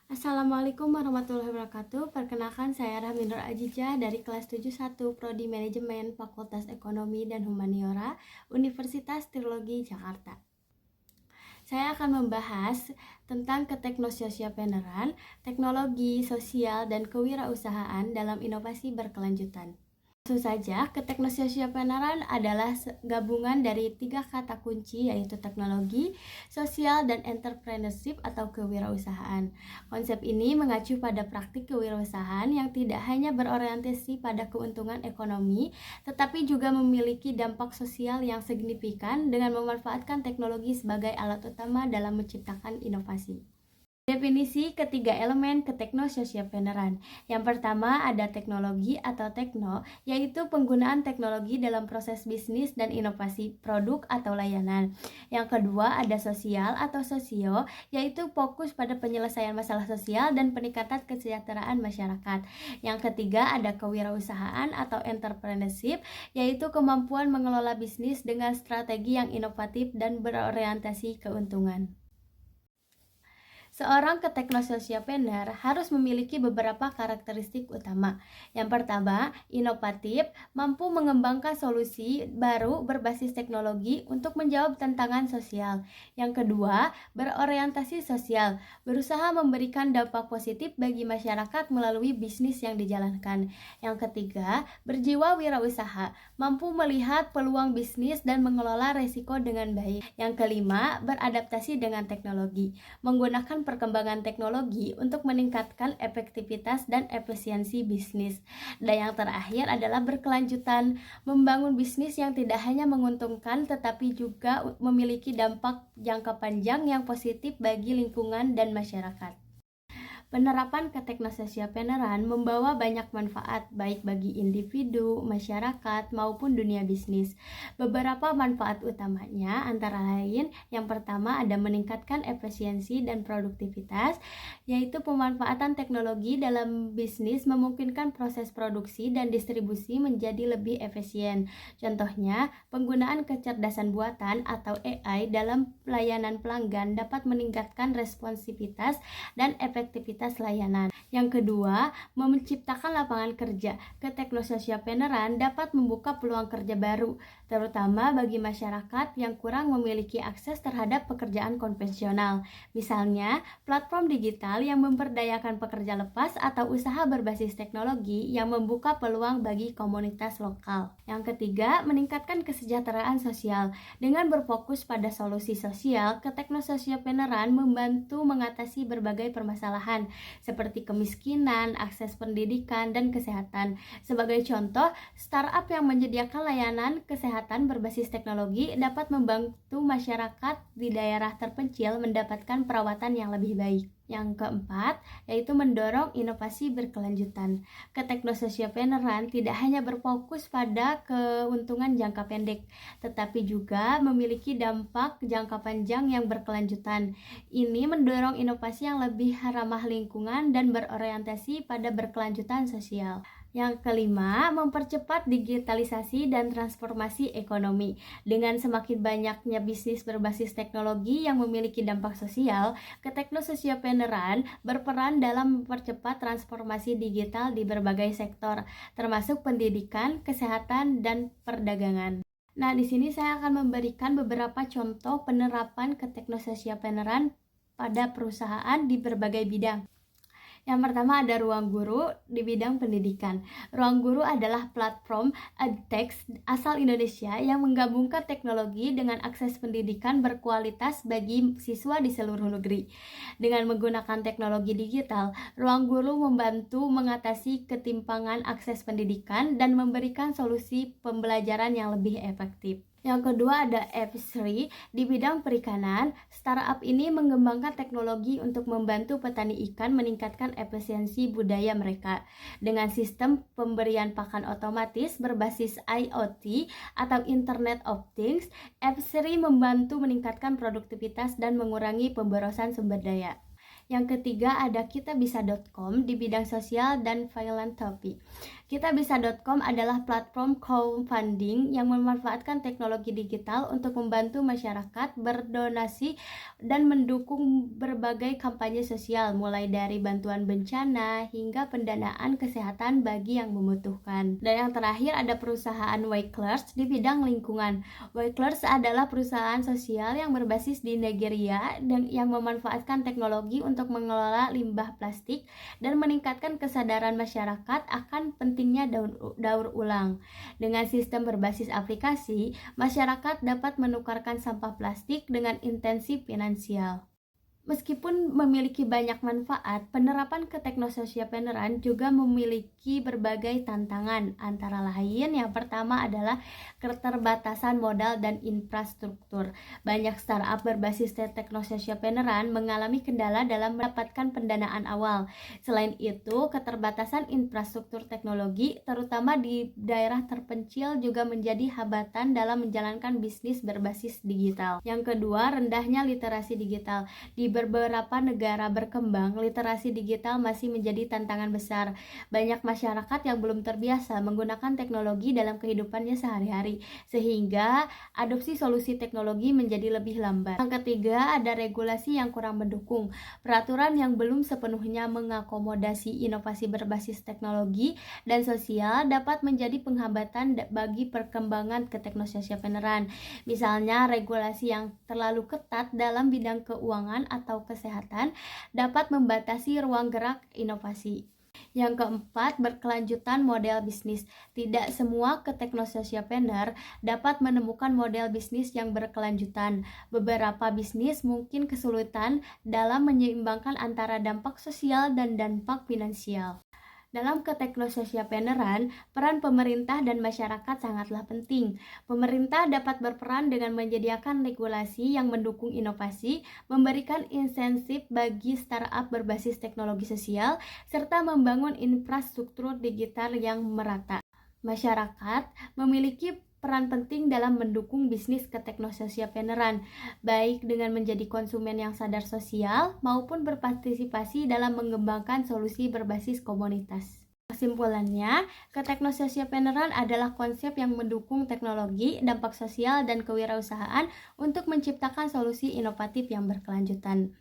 Assalamualaikum warahmatullahi wabarakatuh. Perkenalkan saya Rahminur Ajijah dari kelas 71 Prodi Manajemen Fakultas Ekonomi dan Humaniora Universitas Tirologi Jakarta. Saya akan membahas tentang keteknososialpeneran, teknologi sosial dan kewirausahaan dalam inovasi berkelanjutan. Langsung saja, keteknososialpeneran adalah gabungan dari 3 kata kunci, yaitu teknologi, sosial, dan entrepreneurship atau kewirausahaan. Konsep ini mengacu pada praktik kewirausahaan yang tidak hanya berorientasi pada keuntungan ekonomi, tetapi juga memiliki dampak sosial yang signifikan dengan memanfaatkan teknologi sebagai alat utama dalam menciptakan inovasi. Definisi ketiga elemen keteknososialpeneran. Yang pertama ada teknologi atau tekno, yaitu penggunaan teknologi dalam proses bisnis dan inovasi produk atau layanan. Yang kedua ada sosial atau sosio, yaitu fokus pada penyelesaian masalah sosial dan peningkatan kesejahteraan masyarakat. Yang ketiga ada kewirausahaan atau entrepreneurship, yaitu kemampuan mengelola bisnis dengan strategi yang inovatif dan berorientasi keuntungan. Seorang keteknososialpreneur harus memiliki beberapa karakteristik utama. Yang pertama, inovatif, mampu mengembangkan solusi baru berbasis teknologi untuk menjawab tantangan sosial. Yang kedua, berorientasi sosial, berusaha memberikan dampak positif bagi masyarakat melalui bisnis yang dijalankan. Yang ketiga, berjiwa wirausaha, mampu melihat peluang bisnis dan mengelola resiko dengan baik. Yang kelima, beradaptasi dengan teknologi, menggunakan perkembangan teknologi untuk meningkatkan efektivitas dan efisiensi bisnis. Dan yang terakhir adalah berkelanjutan, membangun bisnis yang tidak hanya menguntungkan tetapi juga memiliki dampak jangka panjang yang positif bagi lingkungan dan masyarakat. Penerapan keteknososialpeneran membawa banyak manfaat baik bagi individu, masyarakat, maupun dunia bisnis. Beberapa manfaat utamanya antara lain, yang pertama ada meningkatkan efisiensi dan produktivitas, yaitu pemanfaatan teknologi dalam bisnis memungkinkan proses produksi dan distribusi menjadi lebih efisien. Contohnya, penggunaan kecerdasan buatan atau AI dalam layanan pelanggan dapat meningkatkan responsivitas dan efektivitas layanan. Yang kedua, menciptakan lapangan kerja. Keteknososialpeneran dapat membuka peluang kerja baru, terutama bagi masyarakat yang kurang memiliki akses terhadap pekerjaan konvensional. Misalnya, platform digital yang memberdayakan pekerja lepas atau usaha berbasis teknologi yang membuka peluang bagi komunitas lokal. Yang ketiga, meningkatkan kesejahteraan sosial. Dengan berfokus pada solusi sosial, keteknososialpeneran membantu mengatasi berbagai permasalahan seperti kemiskinan, akses pendidikan, dan kesehatan. Sebagai contoh, startup yang menyediakan layanan kesehatan berbasis teknologi dapat membantu masyarakat di daerah terpencil mendapatkan perawatan yang lebih baik. Yang keempat, yaitu mendorong inovasi berkelanjutan. Keteknososialpeneran tidak hanya berfokus pada keuntungan jangka pendek, tetapi juga memiliki dampak jangka panjang yang berkelanjutan. Ini mendorong inovasi yang lebih ramah lingkungan dan berorientasi pada berkelanjutan sosial. Yang kelima, mempercepat digitalisasi dan transformasi ekonomi. Dengan semakin banyaknya bisnis berbasis teknologi yang memiliki dampak sosial, keteknososialpeneran berperan dalam mempercepat transformasi digital di berbagai sektor, termasuk pendidikan, kesehatan, dan perdagangan. Nah, di sini saya akan memberikan beberapa contoh penerapan keteknososialpeneran pada perusahaan di berbagai bidang. Yang pertama ada Ruang Guru di bidang pendidikan. Ruang Guru adalah platform edtech asal Indonesia yang menggabungkan teknologi dengan akses pendidikan berkualitas bagi siswa di seluruh negeri. Dengan menggunakan teknologi digital, Ruang Guru membantu mengatasi ketimpangan akses pendidikan dan memberikan solusi pembelajaran yang lebih efektif. Yang kedua ada F3 di bidang perikanan. Startup ini mengembangkan teknologi untuk membantu petani ikan meningkatkan efisiensi budaya mereka. Dengan sistem pemberian pakan otomatis berbasis IoT atau Internet of Things, F3 membantu meningkatkan produktivitas dan mengurangi pemborosan sumber daya. Yang ketiga ada kitabisa.com di bidang sosial dan philanthropy. Kitabisa.com adalah platform crowdfunding yang memanfaatkan teknologi digital untuk membantu masyarakat berdonasi dan mendukung berbagai kampanye sosial, mulai dari bantuan bencana hingga pendanaan kesehatan bagi yang membutuhkan. Dan yang terakhir ada perusahaan Waiklers di bidang lingkungan. Waiklers adalah perusahaan sosial yang berbasis di Nigeria dan yang memanfaatkan teknologi untuk mengelola limbah plastik dan meningkatkan kesadaran masyarakat akan pentingnya daur ulang. Dengan sistem berbasis aplikasi, masyarakat dapat menukarkan sampah plastik dengan intensi finansial. Meskipun memiliki banyak manfaat, penerapan keteknososiapeneran juga memiliki berbagai tantangan. Antara lain, yang pertama adalah keterbatasan modal dan infrastruktur. Banyak startup berbasis teknososiapeneran mengalami kendala dalam mendapatkan pendanaan awal. Selain itu, keterbatasan infrastruktur teknologi, terutama di daerah terpencil, juga menjadi hambatan dalam menjalankan bisnis berbasis digital. Yang kedua, rendahnya literasi digital. Di beberapa negara berkembang, literasi digital masih menjadi tantangan besar. Banyak masyarakat yang belum terbiasa menggunakan teknologi dalam kehidupannya sehari-hari, sehingga adopsi solusi teknologi menjadi lebih lambat. Yang ketiga, ada regulasi yang kurang mendukung. Peraturan yang belum sepenuhnya mengakomodasi inovasi berbasis teknologi dan sosial dapat menjadi penghambatan bagi perkembangan keteknososiapeneran. Misalnya, regulasi yang terlalu ketat dalam bidang keuangan atau kesehatan dapat membatasi ruang gerak inovasi. Yang keempat, berkelanjutan model bisnis. Tidak semua keteknososiapener dapat menemukan model bisnis yang berkelanjutan. Beberapa bisnis mungkin kesulitan dalam menyeimbangkan antara dampak sosial dan dampak finansial. Dalam keteknososiapeneran, peran pemerintah dan masyarakat sangatlah penting. Pemerintah dapat berperan dengan menyediakan regulasi yang mendukung inovasi, memberikan insentif bagi startup berbasis teknologi sosial, serta membangun infrastruktur digital yang merata. Masyarakat memiliki peran penting dalam mendukung bisnis keteknososiapeneran, baik dengan menjadi konsumen yang sadar sosial maupun berpartisipasi dalam mengembangkan solusi berbasis komunitas. Kesimpulannya, keteknososiapeneran adalah konsep yang mendukung teknologi, dampak sosial, dan kewirausahaan untuk menciptakan solusi inovatif yang berkelanjutan.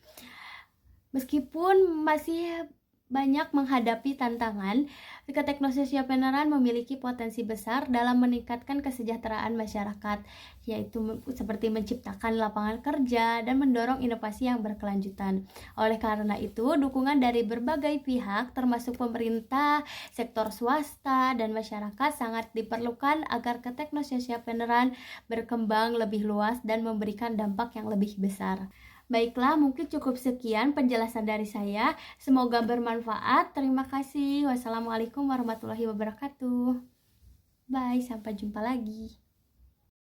Meskipun masih banyak menghadapi tantangan, keteknososiapeneran memiliki potensi besar dalam meningkatkan kesejahteraan masyarakat, yaitu seperti menciptakan lapangan kerja dan mendorong inovasi yang berkelanjutan. Oleh karena itu, dukungan dari berbagai pihak termasuk pemerintah, sektor swasta, dan masyarakat sangat diperlukan agar keteknososiapeneran berkembang lebih luas dan memberikan dampak yang lebih besar. Baiklah, mungkin cukup sekian penjelasan dari saya. Semoga bermanfaat. Terima kasih. Wassalamualaikum warahmatullahi wabarakatuh. Bye, sampai jumpa lagi.